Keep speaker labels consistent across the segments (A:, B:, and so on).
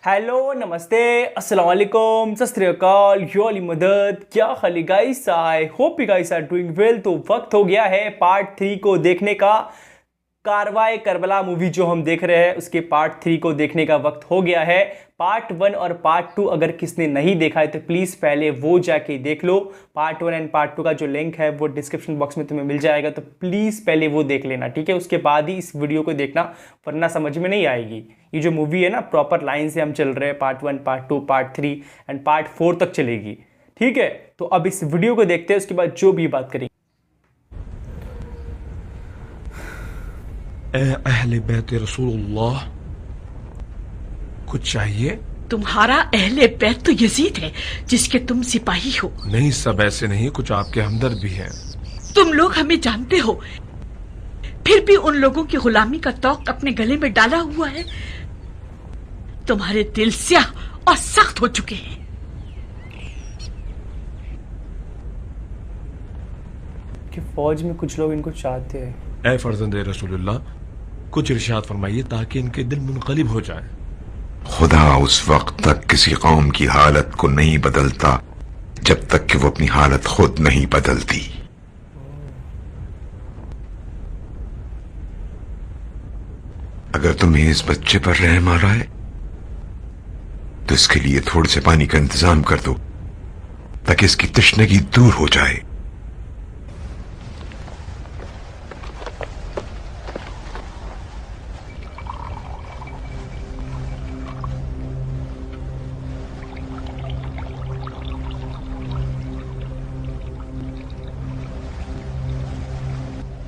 A: Hello नमस्ते अस्सलाम वालेकुम सत श्री अकाल यो अली मदद क्या खाली guys I hope you guys are doing well. तो वक्त हो गया है पार्ट 3 को देखने का। कारवाए करबला मूवी जो हम देख रहे हैं उसके पार्ट 3 को देखने का वक्त हो गया है। पार्ट 1 और पार्ट 2 अगर किसने नहीं देखा है तो प्लीज़ पहले वो जाके देख लो। पार्ट 1 एंड पार्ट 2 का जो लिंक है वो डिस्क्रिप्शन बॉक्स में तुम्हें मिल जाएगा, तो प्लीज़ पहले वो देख लेना, ठीक है। उसके बाद ही इस वीडियो को देखना, वरना समझ में नहीं आएगी। ये जो मूवी है ना प्रॉपर लाइन से हम चल रहे हैं, part 1 part 2 part 3 and part 4 तक चलेगी, ठीक है। तो अब इस वीडियो को देखते हैं, उसके बाद जो भी बात करेंगे।
B: अहले बैत रसूलुल्लाह, कुछ चाहिए?
C: तुम्हारा अहले बैत तो यजीद है जिसके तुम सिपाही हो।
B: नहीं, सब ऐसे नहीं, कुछ आपके हमदर्द भी हैं।
C: तुम लोग हमें जानते हो, फिर भी उन लोगों की गुलामी का तौक अपने गले में डाला हुआ है। तुम्हारे दिल स्याह और सख्त हो चुके हैं।
A: कि फौज में कुछ लोग इनको चाहते हैं।
B: ए फर्जंदे रसूलुल्लाह, कुछ इरशाद फरमाइए ताकि इनके दिल मुनक़लिब हो जाए।
D: खुदा उस वक्त तक किसी कौम की हालत को नहीं बदलता जब तक कि वो अपनी हालत खुद नहीं बदलती। अगर तुम्हें इस बच्चे पर रहम आ रहा है तो इसके लिए थोड़े से पानी का इंतजाम कर दो ताकि इसकी तश्नगी दूर हो जाए।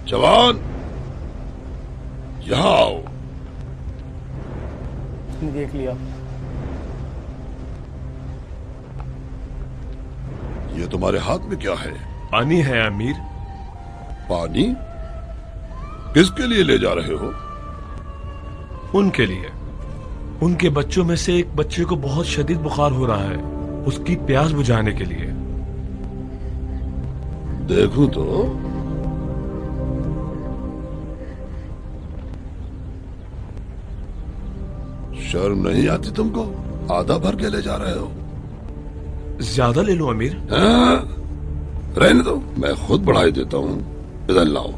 E: जवान, यहाँ आओ।
A: तुमने देख लिया।
E: ये तुम्हारे हाथ में क्या है?
B: पानी है अमीर।
E: पानी? किसके लिए ले जा रहे हो?
B: उनके लिए। उनके बच्चों में से एक बच्चे को बहुत शदीद बुखार हो रहा है, उसकी प्यास बुझाने के लिए।
E: देखूं तो। शर्म नहीं आती तुमको? आधा भर के ले जा रहे हो।
B: ज्यादा ले लो अमीर।
E: हाँ? रहने दो, मैं खुद बढ़ाई देता हूँ। इधर लाओ।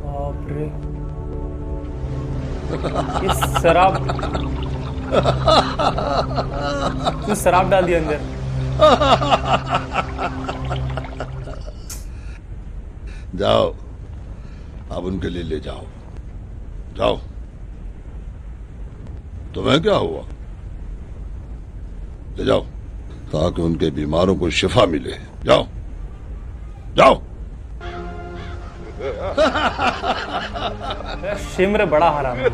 A: बाप रे, ये शराब, तू शराब डाल दिया अंदर।
E: जाओ, अब उनके लिए ले जाओ। जाओ। तुम्हें क्या हुआ? ले जाओ ताकि उनके बीमारों को शिफा मिले। जाओ जाओ।
A: शिम्र बड़ा हराम है।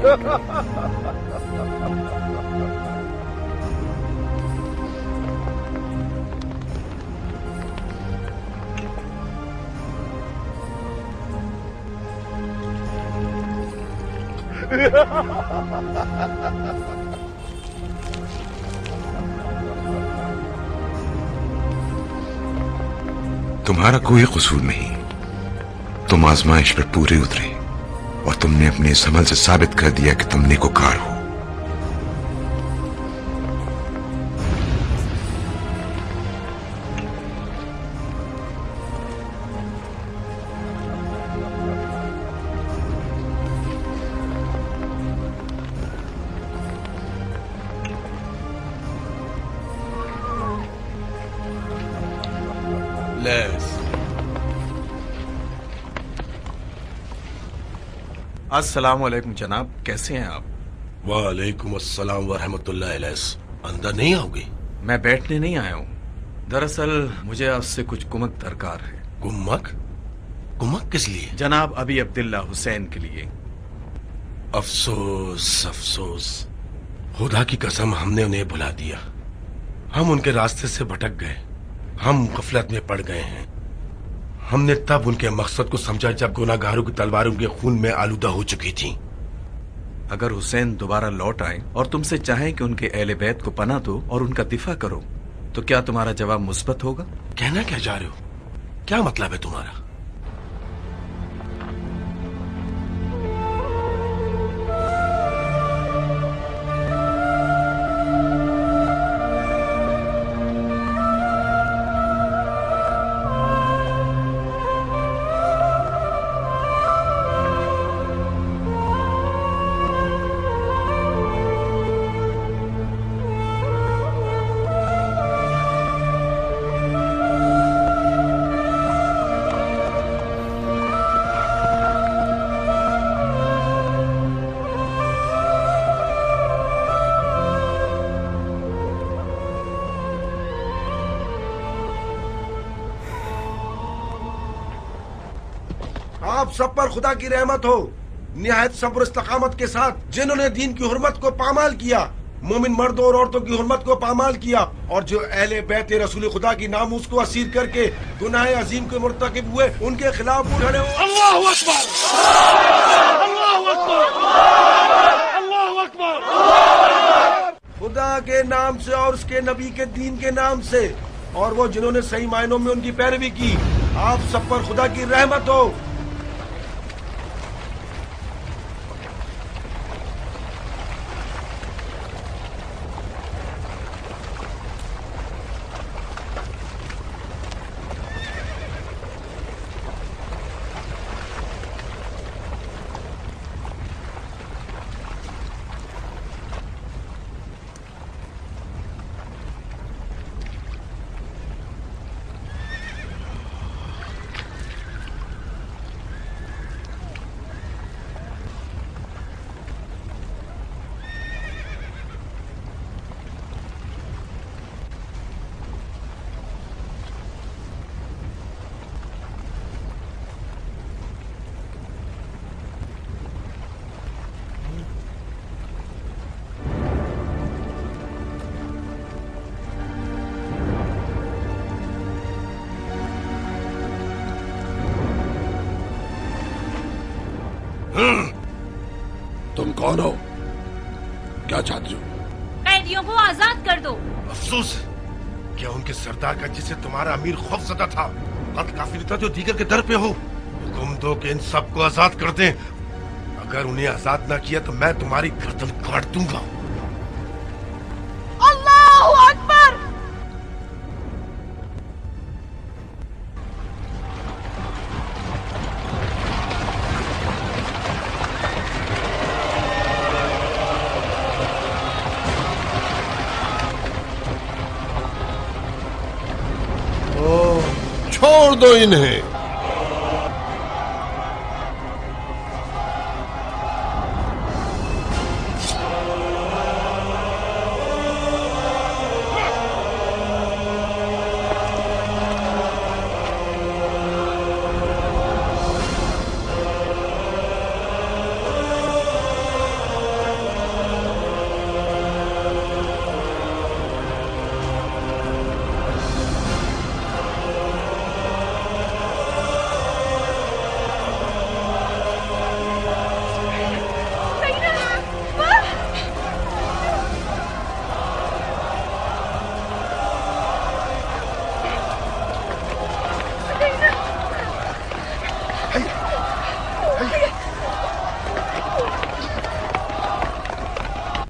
D: तुम्हारा कोई कसूर नहीं, तुम आजमाइश पर पूरे उतरे और तुमने अपने इस अमल से साबित कर दिया कि तुम नेकोकार हो।
F: अस्सलामुअलैकुम जनाब, कैसे हैं आप?
E: वालेकुम अस्सलाम व रहमतुल्लाहि अलैह। अंदर नहीं आओगे?
F: मैं बैठने नहीं आया हूँ। दरअसल मुझे आपसे कुछ कुमक दरकार है।
E: कुमक? कुमक किस लिए?
F: जनाब अभी अब्दुल्ला हुसैन के लिए।
E: अफसोस अफसोस, खुदा की कसम हमने उन्हें भुला दिया। हम उनके रास्ते से भटक गए, हम गफलत में पड़ गए हैं। हमने तब उनके मकसद को समझा जब गुनाहगारों की तलवार उनके खून में आलूदा हो चुकी थी।
F: अगर हुसैन दोबारा लौट आए और तुमसे चाहें कि उनके अहले बैत को पनाह दो और उनका दिफा करो, तो क्या तुम्हारा जवाब मुस्बत होगा?
E: कहना क्या जा रहे हो? क्या मतलब है तुम्हारा? आप सब पर खुदा की रहमत हो, निहायत सब्र इस्तकामत के साथ, जिन्होंने दीन की हुर्मत को पामाल किया, मोमिन मर्दों और औरतों की हुर्मत को पामाल किया, और जो अहले बैत रसूल खुदा की नामूस को असीर करके गुनाह अजीम के मुर्तकिब हुए, उनके खिलाफ उठे। अल्लाहु अकबर, अल्लाहु अकबर, अल्लाहु अकबर। खुदा के नाम से और उसके नबी के दीन के नाम से, और वो जिन्होंने सही मायनों में उनकी पैरवी की, आप सब पर खुदा की रहमत हो। तुम कौन हो? क्या चाहती हो?
G: कैदियों को आजाद कर दो।
E: अफसोस, क्या उनके सरदार का जिसे तुम्हारा अमीर खौफजदा था, कद काफिर था, जो दीगर के दर पे हो, हुक्म दो कि इन सबको आजाद कर दें। अगर उन्हें आजाद ना किया तो मैं तुम्हारी गर्दन काट दूंगा।
G: अल्लाहु अकबर।
E: छोड़ दो इन्हें।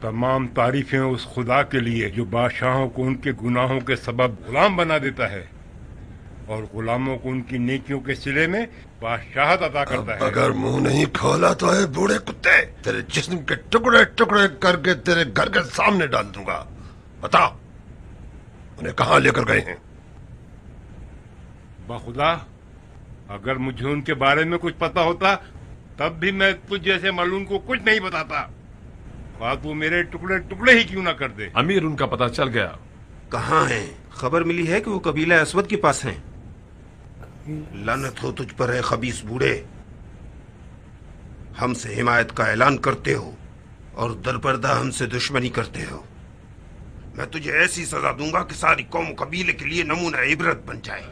H: तमाम तारीफें उस खुदा के लिए जो बादशाहों को उनके गुनाहों के सबब गुलाम बना देता है और गुलामों को उनकी नेकियों के सिले में बादशाहत अता करता है।
E: अगर मुंह नहीं खोला तो है बूढ़े कुत्ते, तेरे जिस्म के टुकड़े टुकड़े करके तेरे घर के सामने डाल दूंगा। बता, उन्हें कहाँ लेकर गए हैं?
H: बखुदा, अगर मुझे उनके बारे में कुछ पता होता तब भी मैं तुझ जैसे मालूम को कुछ नहीं बताता, बात वो मेरे टुकड़े टुकड़े ही क्यों ना कर दे।
B: अमीर, उनका पता चल गया।
I: कहाँ हैं? खबर मिली है कि वो कबीला असवद के पास हैं। लानत हो तुझ पर है खबीस बूढ़े, हमसे हिमायत का ऐलान करते हो और दरपर्दा हमसे दुश्मनी करते हो। मैं तुझे ऐसी सजा दूंगा कि सारी कौम कबीले के लिए नमूना इबरत बन जाए।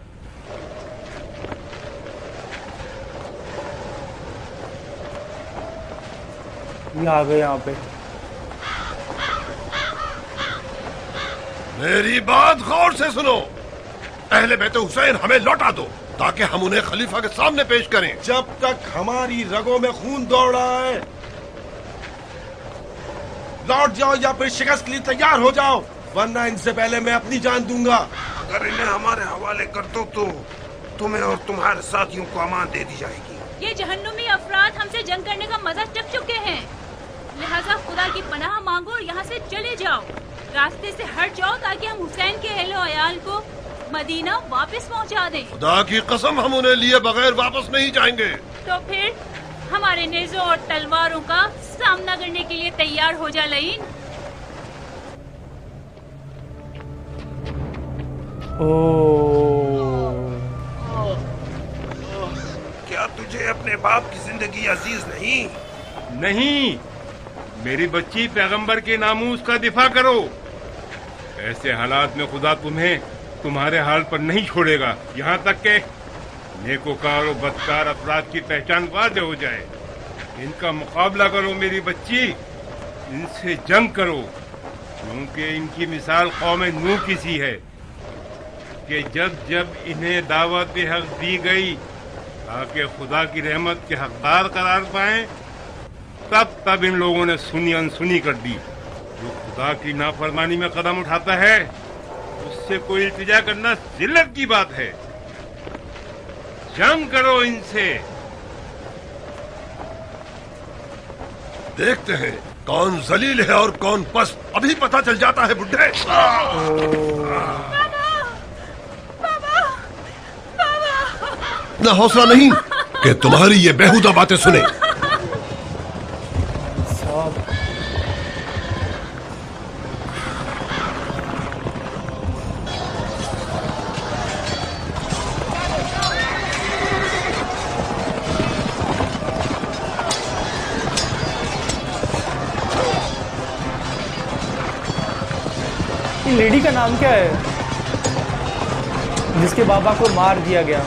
A: ये आ गए यहाँ पे।
E: मेरी बात गौर से सुनो। अहले बैत हुसैन हमें लौटा दो ताकि हम उन्हें खलीफा के सामने पेश करें। जब तक हमारी रगों में खून दौड़ रहा है, लौट जाओ या फिर शिकस्त के लिए तैयार हो जाओ, वरना इनसे पहले मैं अपनी जान दूंगा। अगर इन्हें हमारे हवाले कर दो तो तुम्हें और तुम्हारे साथियों को अमान दे दी जाएगी।
G: ये जहन्नुमी अफराद हमसे जंग करने का मजा चख चुके हैं, लिहाजा खुदा की पनाह मांगो और यहाँ से चले जाओ। रास्ते से हट जाओ ताकि हम हुसैन के अहले अयाल को मदीना वापस पहुँचा दें।
E: खुदा की कसम, हम उन्हें लिए बगैर वापस नहीं जाएंगे।
G: तो फिर हमारे नेज़ों और तलवारों का सामना करने के लिए तैयार हो जा लईन।
A: ओह,
I: क्या तुझ तुझे अपने बाप की जिंदगी अजीज नहीं?
H: नहीं, मेरी बच्ची पैगंबर के नामूस का दिफा करो। ऐसे हालात में खुदा तुम्हें तुम्हारे हाल पर नहीं छोड़ेगा, यहाँ तक के नेकोकार और बदकार अफराद की पहचान वाज़ेह हो जाए। इनका मुकाबला करो मेरी बच्ची, इनसे जंग करो, क्योंकि इनकी मिसाल कौम नूह की सी है कि जब जब इन्हें दावत हक दी गई ताकि खुदा की रहमत के हकदार करार पाएं, तब तब इन लोगों ने सुनी अनसुनी कर दी। जो खुदा की नाफरमानी में कदम उठाता है उससे कोई इल्तिजा करना जिल्लत की बात है। जंग करो इनसे।
E: देखते हैं कौन जलील है और कौन पस्त, अभी पता चल जाता है बुड्ढे। ना हौसला नहीं कि तुम्हारी ये बेहुदा बातें सुने।
A: लेडी का नाम क्या है जिसके बाबा को मार दिया गया?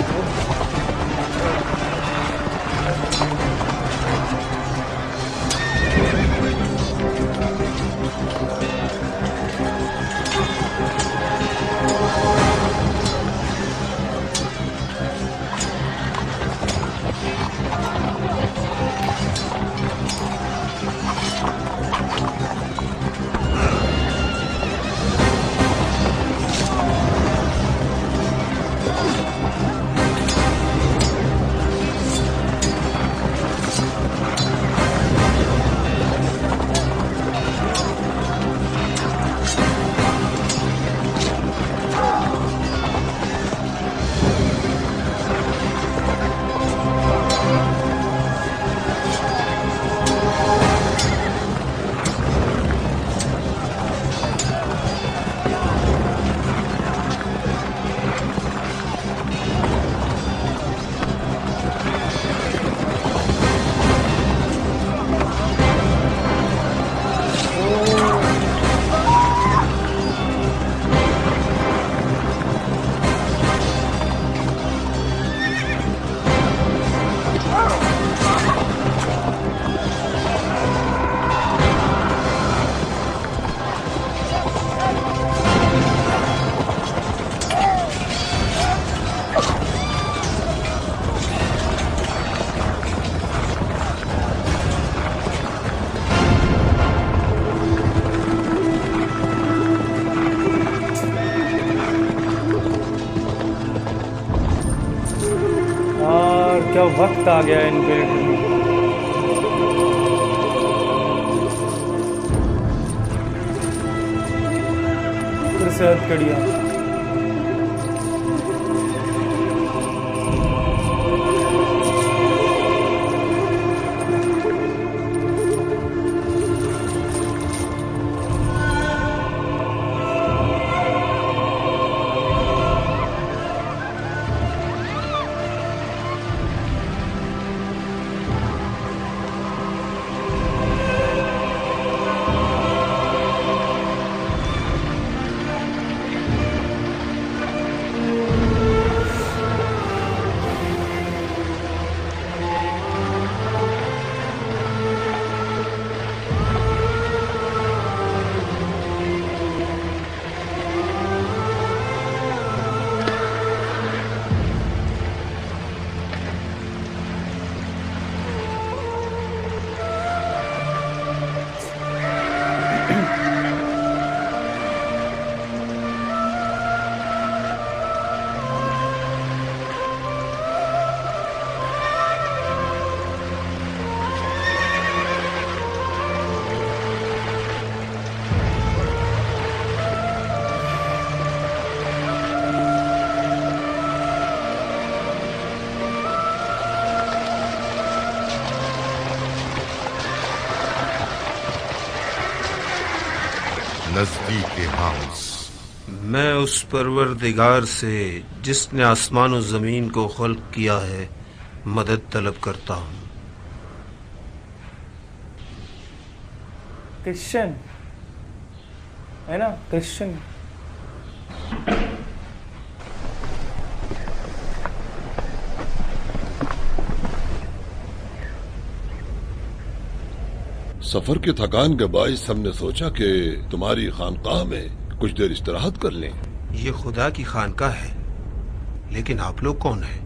A: क्या वक्त आ गया इन पे। फिर से हथकड़ियाँ।
D: नजदीक हाउस।
I: मैं उस परवरदिगार से जिसने आसमान और जमीन को खल्क किया है मदद तलब करता हूँ।
A: क्रिश्चियन है ना, क्रिश्चियन।
J: सफर की थकान के बायस हमने सोचा कि तुम्हारी खानकाह में कुछ देर इस्तराहत कर लें।
I: ये खुदा की खानका है, लेकिन आप लोग कौन हैं?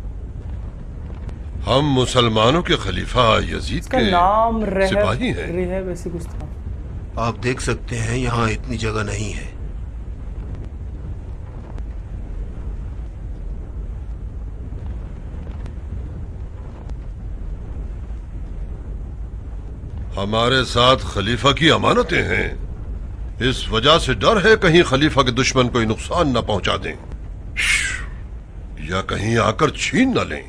J: हम मुसलमानों के खलीफा यजीद
A: इसका
J: के
A: नाम
J: सिपाही हैं।
A: रेहब ऐसे कुछ था।
I: आप देख सकते हैं यहाँ इतनी जगह नहीं है।
J: हमारे साथ खलीफा की अमानतें हैं, इस वजह से डर है कहीं खलीफा के दुश्मन कोई नुकसान न पहुंचा दें या कहीं आकर छीन न लें।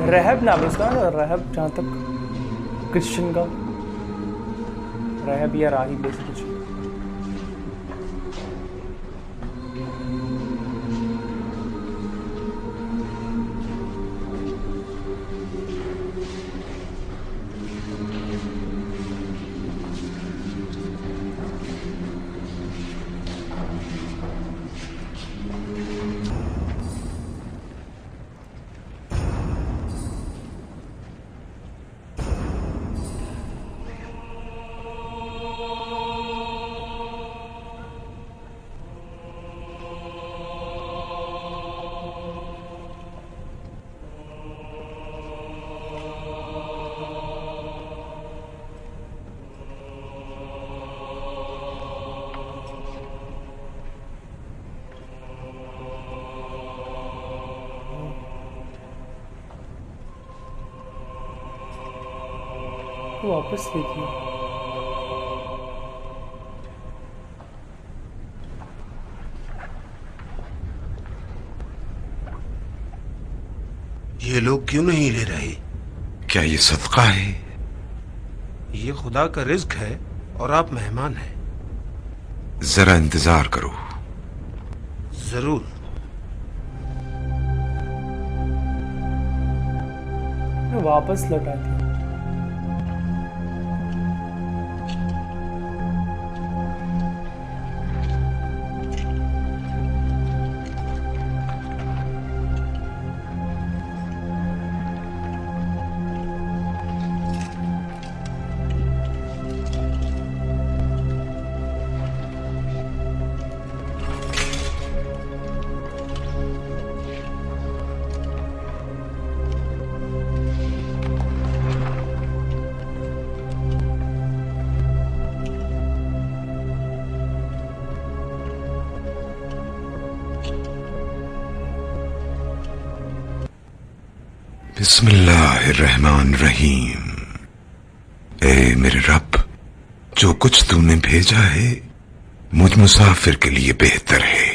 A: रहब नाम है उसका, रहब जहाँ तक क्रिश्चियन का, रहब या राहिब ऐसे कुछ। वापस देखिए।
I: ये लोग क्यों नहीं ले रहे?
D: क्या ये सदका है?
I: ये खुदा का रिज्क है और आप मेहमान हैं।
D: जरा इंतजार करो।
I: जरूर।
A: वापस लौटा दिया।
D: बिस्मिल्लाहिर्रहमानिर्रहीम। ए मेरे रब, जो कुछ तूने भेजा है मुझ मुसाफिर के लिए बेहतर है।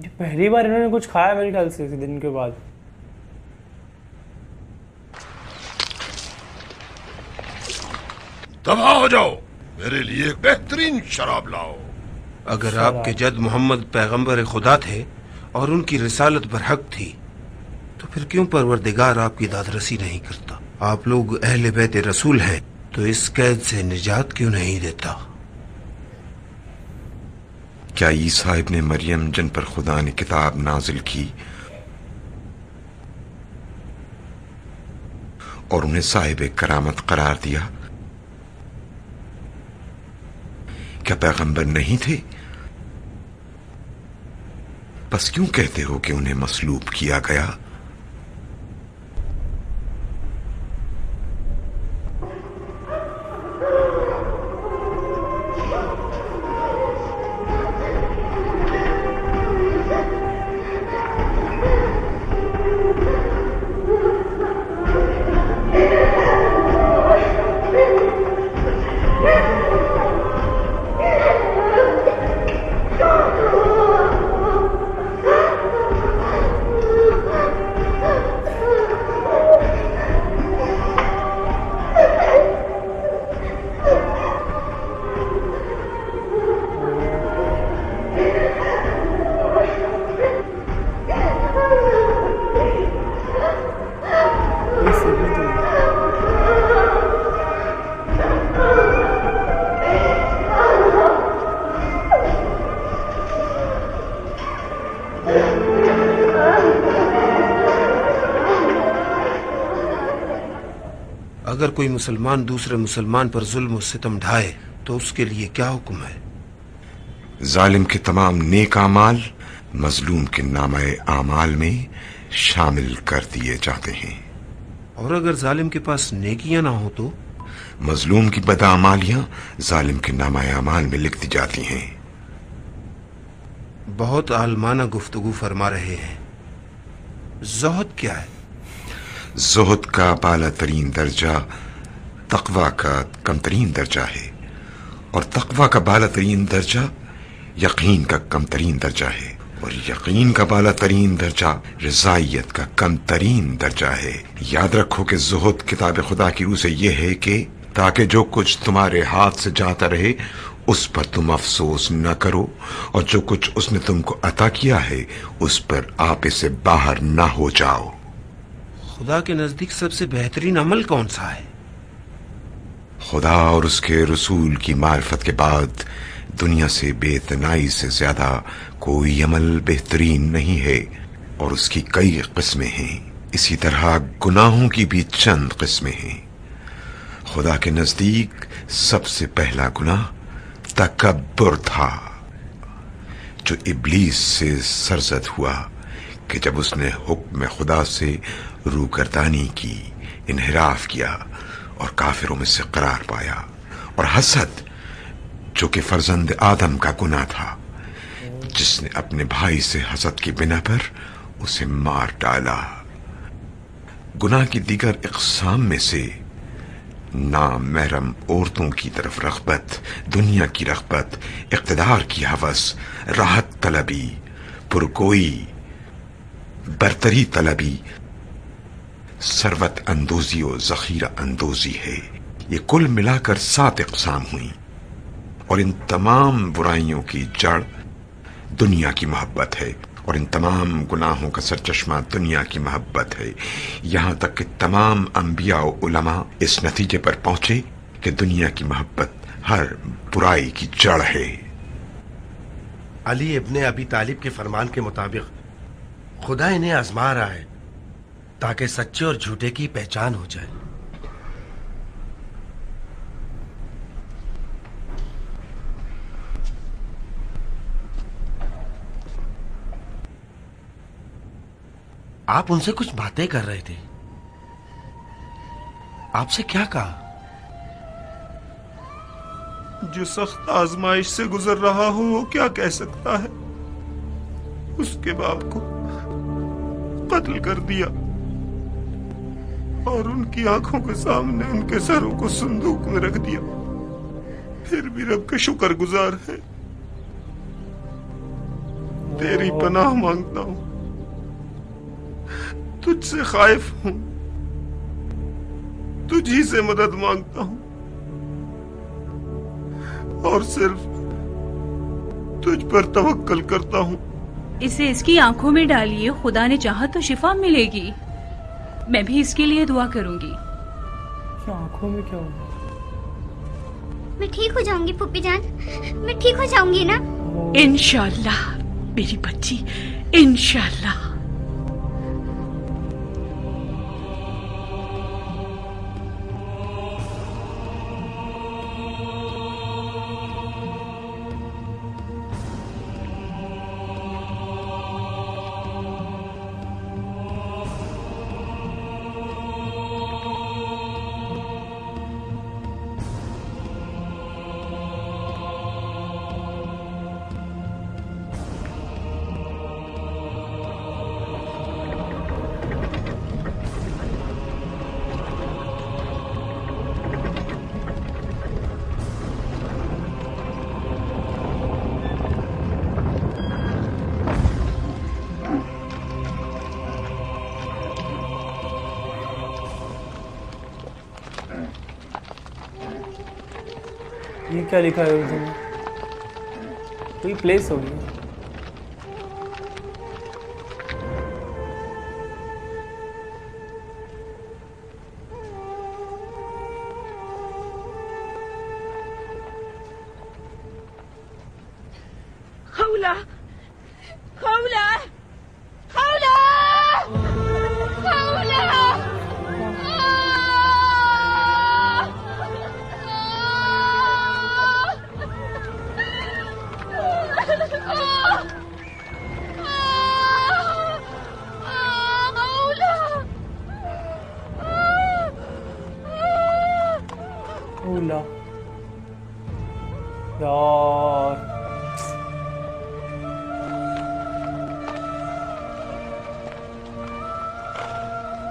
A: ये पहली बार इन्होंने कुछ खाया मेरे ख्याल से इस दिन के बाद।
J: तबाह हो जाओ, मेरे लिए एक बेहतरीन शराब लाओ।
I: अगर आपके जद मोहम्मद पैगंबर खुदा थे और उनकी रिसालत बरहक थी, तो फिर क्यों परवरदिगार आपकी दादरसी नहीं करता? आप लोग अहले बैत रसूल हैं, तो इस कैद से निजात क्यों नहीं देता?
D: क्या ईसा इब्ने मरियम जिन पर खुदा ने किताब नाजिल की और उन्हें साहिब करामत करार दिया, क्या पैगंबर नहीं थे? बस क्यों कहते हो कि उन्हें मसलूब किया गया?
I: अगर कोई मुसलमान दूसरे मुसलमान पर जुल्म और सितम ढाए तो उसके लिए क्या हुक्म है?
D: जालिम के तमाम नेक आमाल मजलूम के नामाए आमाल में शामिल कर दिए जाते हैं।
I: और अगर जालिम के पास नेकियां ना हो तो?
D: मजलूम की बदआमालियां जालिम के नामाए आमाल में लिख दी जाती हैं।
I: बहुत आलमाना गुफ्तगू फरमा रहे हैं। ज़ुहद क्या है?
D: ज़ुहद का बाला तरीन दर्जा तक़वा का कमतरीन दर्जा है, और तक़वा का बाला तरीन दर्जा यकीन का कमतरीन दर्जा है, और यकीन का बाला तरीन दर्जा रज़ाइयत का कमतरीन दर्जा है। याद रखो कि ज़ुहद किताब खुदा की रूह से यह है कि ताकि जो कुछ तुम्हारे हाथ से जाता रहे उस पर तुम अफसोस न करो, और जो कुछ उसने तुमको अता किया है उस पर आप इससे बाहर न हो जाओ।
I: खुदा के नजदीक सबसे बेहतरीन अमल कौन सा है?
D: खुदा और उसके रसूल की मार्फत के बाद दुनिया से बेतनाई से ज्यादा कोई अमल बेहतरीन नहीं है, और उसकी कई किस्में हैं। इसी तरह गुनाहों की भी चंद किस्में हैं। खुदा के नजदीक सबसे पहला गुनाह तकब्बुर था, जो इब्लीस से सरजद हुआ कि जब उसने हुक्म खुदा से रूगर्दानी की, इन्हिराफ किया और काफिरों में से करार पाया। और हसद, जो कि फर्जंद आदम का गुनाह था, जिसने अपने भाई से हसद की बिना पर उसे मार डाला। गुनाह की दीगर इक़साम में से नामहरम औरतों की तरफ रग़बत, दुनिया की रग़बत, इक़्तिदार की हवस, राहत तलबी, पुरगोई, बरतरी तलबी, सरवत अंदोजी और ज़ख़ीरा अंदोजी है। ये कुल मिलाकर 7 इक़साम हुई, और इन तमाम बुराइयों की जड़ दुनिया की मोहब्बत है, और इन तमाम गुनाहों का सरचश्मा दुनिया की मोहब्बत है। यहां तक कि तमाम अंबिया और उलमा इस नतीजे पर पहुंचे कि दुनिया की मोहब्बत हर बुराई की जड़ है।
E: अली इब्ने अबी तालिब के फरमान के मुताबिक खुदा इन्हें आजमा रहा है ताकि सच्चे और झूठे की पहचान हो जाए। आप उनसे कुछ बातें कर रहे थे, आपसे क्या कहा?
I: जो सख्त आजमाइश से गुजर रहा हो वो क्या कह सकता है? उसके बाप को कत्ल कर दिया और उनकी आंखों के सामने उनके सरों को संदूक में रख दिया, फिर भी रब के शुक्रगुजार है। तेरी पनाह मांगता हूं, तुझसे खाइफ हूं, तुझी से मदद मांगता हूं, और सिर्फ तुझ पर तवक्कल करता हूं।
G: इसे इसकी आंखों में डालिए, खुदा ने चाहा तो शिफा मिलेगी। मैं भी इसके लिए दुआ करूंगी।
A: आंखों में क्या होगा?
K: मैं ठीक हो जाऊंगी फूफी जान, मैं ठीक हो जाऊंगी ना?
C: इंशाल्लाह मेरी बच्ची, इंशाल्लाह।
A: ये क्या लिखा है उर्दू में? कोई प्लेस होगी।
C: खौला, खौला, खौला, खौला।
A: यार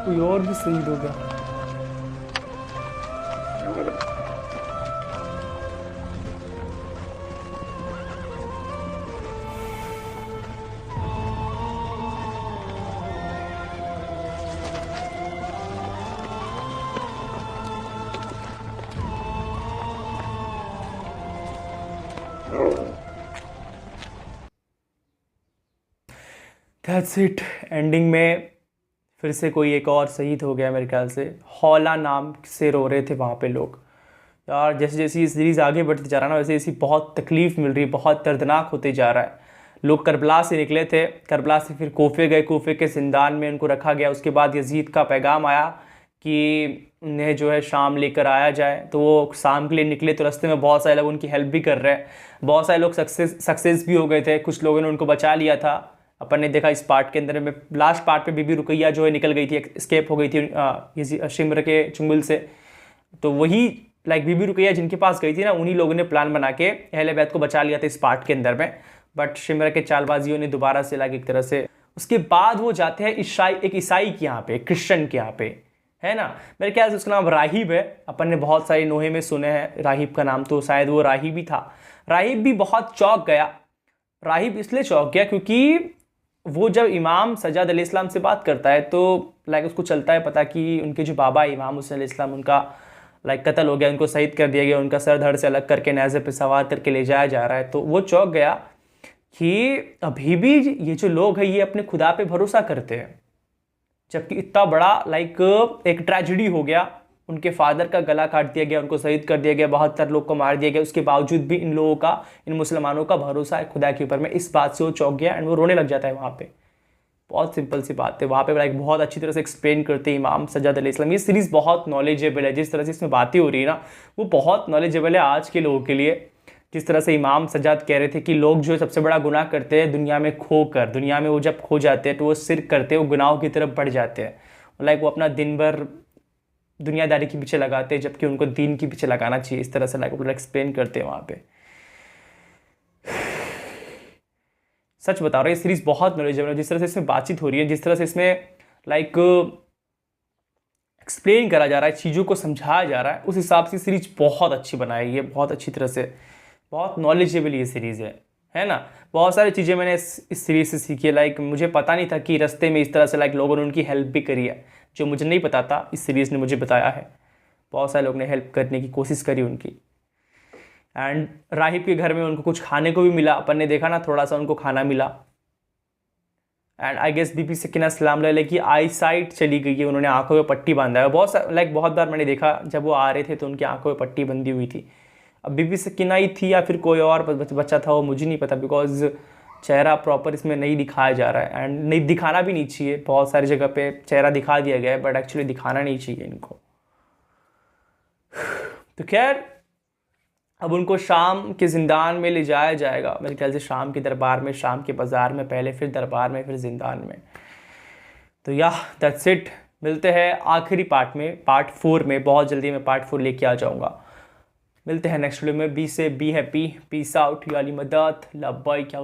A: कोई और भी शहीद हो गया। That's it. एंडिंग में फिर से कोई एक और शहीद हो गया मेरे ख्याल से। हौला नाम से रो रहे थे वहाँ पे लोग। यार जैसे जैसे ये सीरीज़ आगे बढ़ती जा रहा है ना, वैसे ऐसी बहुत तकलीफ़ मिल रही है, बहुत दर्दनाक होते जा रहा है। लोग करबला से निकले थे, करबला से फिर कोफे गए, कोफे के जिंदान में उनको रखा गया। उसके बाद यजीद का पैगाम आया कि उन्हें जो है शाम लेकर आया जाए, तो वो शाम के लिए निकले। तो रास्ते में बहुत सारे लोग उनकी हेल्प भी कर रहे हैं, बहुत सारे लोग सक्सेस भी हो गए थे, कुछ लोगों ने उनको बचा लिया था। अपन ने देखा इस पार्ट के अंदर में, लास्ट पार्ट पे बीबी रुकैया जो है निकल गई थी, एस्केप हो गई थी शिमर के चुंगल से। तो वही बीबी रुकैया जिनके पास गई थी ना, उन्हीं लोगों ने प्लान बना के अहले बैत को बचा लिया था इस पार्ट के अंदर में। बट शिमर के चालबाजियों ने दोबारा से एक तरह से, उसके बाद वो जाते हैं एक ईसाई के यहाँ पे, क्रिश्चियन के यहाँ पे, है ना। मेरे ख्याल से उसका नाम राहिब है। अपन ने बहुत सारे नोहे में सुने हैं राहिब का नाम, तो शायद वो राहिब ही था। राहिब भी बहुत चौंक गया। राहिब इसलिए चौंक गया क्योंकि वो जब इमाम सज्जाद अलैहिस्सलाम से बात करता है तो उसको चलता है पता कि उनके जो बाबा इमाम हुसैन अलैहिस्सलाम, उनका कत्ल हो गया, उनको शहीद कर दिया गया, उनका सर धड़ से अलग करके नेज़े पे सवार करके ले जाया जा रहा है। तो वो चौंक गया कि अभी भी ये जो लोग हैं ये अपने खुदा पे भरोसा करते हैं, जबकि इतना बड़ा एक ट्रेजेडी हो गया। उनके फादर का गला काट दिया गया, उनको शहीद कर दिया गया, 72 लोग को मार दिया गया। उसके बावजूद भी इन लोगों का, इन मुसलमानों का भरोसा है खुदा के ऊपर में। इस बात से वो चौंक गया एंड वो रोने लग जाता है वहाँ पे। बहुत सिंपल सी बात है। वहाँ पे बहुत अच्छी तरह से एक्सप्लेन करते हैं इमाम सज्जाद अलैहिस्सलाम। ये सीरीज़ बहुत नॉलेजेबल है, जिस तरह से इसमें बातें हो रही है ना, वो बहुत नॉलेजेबल है आज के लोगों के लिए। जिस तरह से इमाम सज्जाद कह रहे थे कि लोग जो सबसे बड़ा गुनाह करते हैं दुनिया में खोकर, दुनिया में वो जब खो जाते हैं तो वो शिर्क करते हैं, वो गुनाहों की तरफ बढ़ जाते हैं। वो अपना दिन भर दुनियादारी के पीछे लगाते हैं, जबकि उनको दीन के पीछे लगाना चाहिए। इस तरह से वो एक्सप्लेन करते हैं वहाँ पे। सच बता रहा हूँ, ये सीरीज़ बहुत नॉलेजेबल है। जिस तरह से इसमें बातचीत हो रही है, जिस तरह से इसमें एक्सप्लेन करा जा रहा है, चीज़ों को समझाया जा रहा है, उस हिसाब से सीरीज बहुत अच्छी बनाई है, बहुत अच्छी तरह से, बहुत नॉलेजेबल ये सीरीज़ है ना। बहुत सारी चीज़ें मैंने इस सीरीज़ से सीखी है। मुझे पता नहीं था कि रास्ते में इस तरह से लोगों ने उनकी हेल्प भी करी है, जो मुझे नहीं पता था, इस सीरीज़ ने मुझे बताया है। बहुत सारे लोग ने हेल्प करने की कोशिश करी उनकी। एंड राहिब के घर में उनको कुछ खाने को भी मिला, अपन ने देखा ना, थोड़ा सा उनको खाना मिला। एंड आई गेस बीबी सकीना सलाम अलैहा की आई साइट चली गई है, उन्होंने आंखों में पट्टी बांधा है। बहुत बार मैंने देखा जब वो आ रहे थे तो उनकी आंखों में पट्टी बंधी हुई थी। अब बीबी सकीना ही थी या फिर कोई और बच्चा था, वो मुझे नहीं पता, बिकॉज चेहरा प्रॉपर इसमें नहीं दिखाया जा रहा है। एंड नहीं दिखाना भी नहीं चाहिए। बहुत सारी जगह पे चेहरा दिखा दिया गया है, बट एक्चुअली दिखाना नहीं चाहिए इनको। तो खैर, अब उनको शाम के ज़िंदान में ले जाया जाएगा मेरे ख्याल से, शाम के दरबार में, शाम के बाज़ार में पहले, फिर दरबार में, फिर ज़िंदान में। तो दैट्स इट। मिलते हैं आखिरी पार्ट में, पार्ट 4 में। बहुत जल्दी मैं पार्ट 4 लेके आ जाऊँगा। मिलते हैं नेक्स्ट वीडियो में। बी हैप्पी, पीस आउट, या अली मदद, लब्बाइक, या